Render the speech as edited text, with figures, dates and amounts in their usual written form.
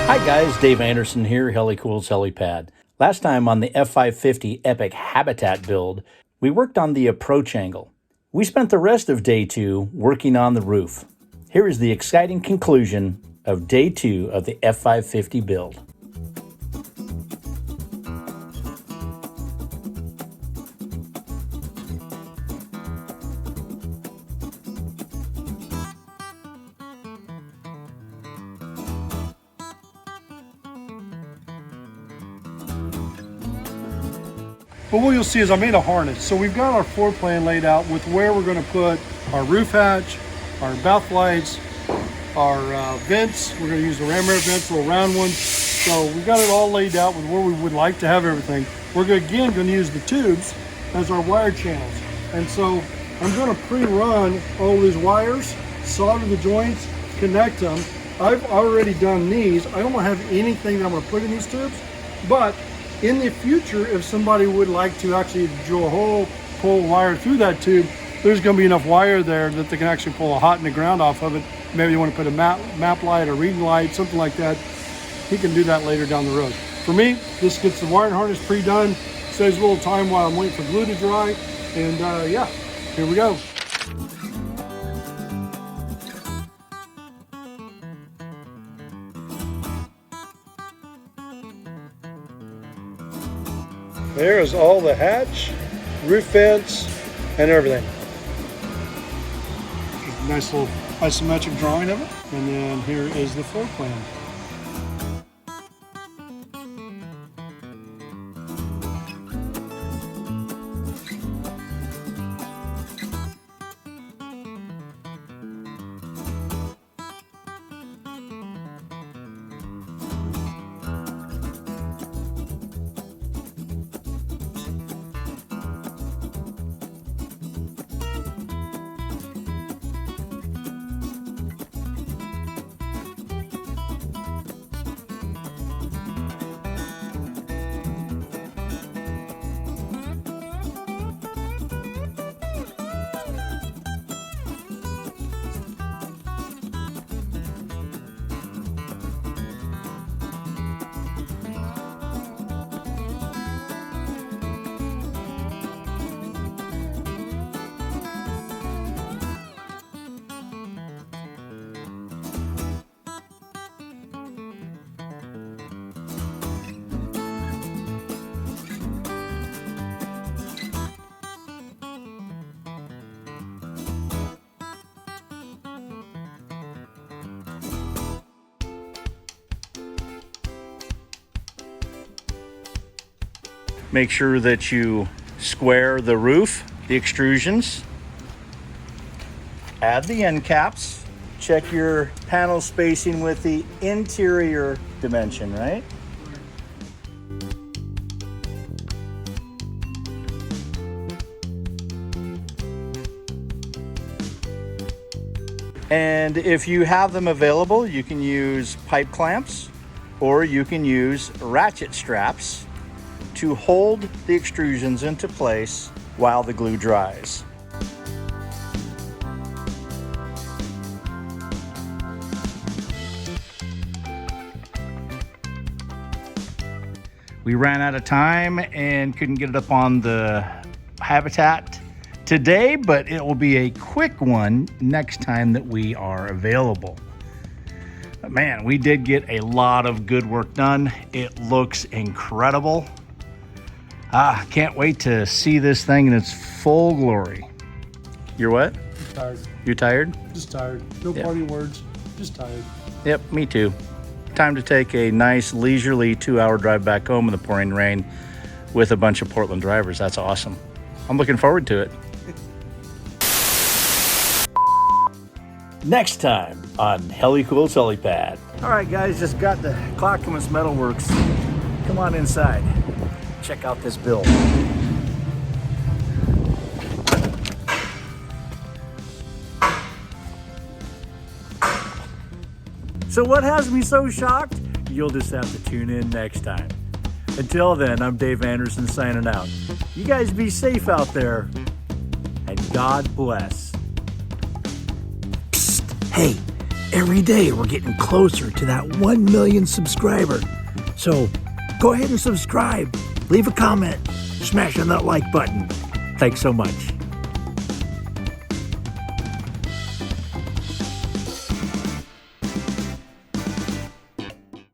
Hi guys, Dave Anderson here, Helicool's Helipad. Last time on the F550 Epic Habitat build, we worked on the approach angle. We spent the rest of day 2 working on the roof. Here is the exciting conclusion of day 2 of the F550 build. But what you'll see is I made a harness. So we've got our floor plan laid out with where we're going to put our roof hatch, our bath lights, our vents. We're going to use the ram air vents, little round ones. So we've got it all laid out with where we would like to have everything. We're again going to use the tubes as our wire channels. And so I'm going to pre-run all these wires, solder the joints, connect them. I've already done these. I don't have anything that I'm going to put in these tubes, but in the future, if somebody would like to actually drill a hole, pull a wire through that tube, there's going to be enough wire there that they can actually pull a hot in the ground off of it. Maybe you want to put a map light or reading light, something like that. He can do that later down the road. For me, this gets the wiring harness pre-done, saves a little time while I'm waiting for glue to dry, and yeah, here we go. There's all the hatch, roof vents, and everything. Nice little isometric drawing of it. And then here is the floor plan. Make sure that you square the roof, the extrusions, add the end caps, check your panel spacing with the interior dimension, right? And if you have them available, you can use pipe clamps or you can use ratchet straps to hold the extrusions into place while the glue dries. We ran out of time and couldn't get it up on the Habitat today, but it will be a quick one next time that we are available. But man, we did get a lot of good work done. It looks incredible. Can't wait to see this thing in its full glory. You're what? I'm tired. You're tired? Just tired. No party words, just tired. Yep, me too. Time to take a nice leisurely 2-hour drive back home in the pouring rain with a bunch of Portland drivers. That's awesome. I'm looking forward to it. Next time on Helicool's Helipad. All right, guys, just got the Clackamas Metalworks. Come on inside. Check out this build. So what has me so shocked? You'll just have to tune in next time. Until then, I'm Dave Anderson signing out. You guys be safe out there, and God bless. Psst, hey, Every day we're getting closer to that 1 million subscriber. So go ahead and subscribe, leave a comment, smash on that like button. Thanks so much.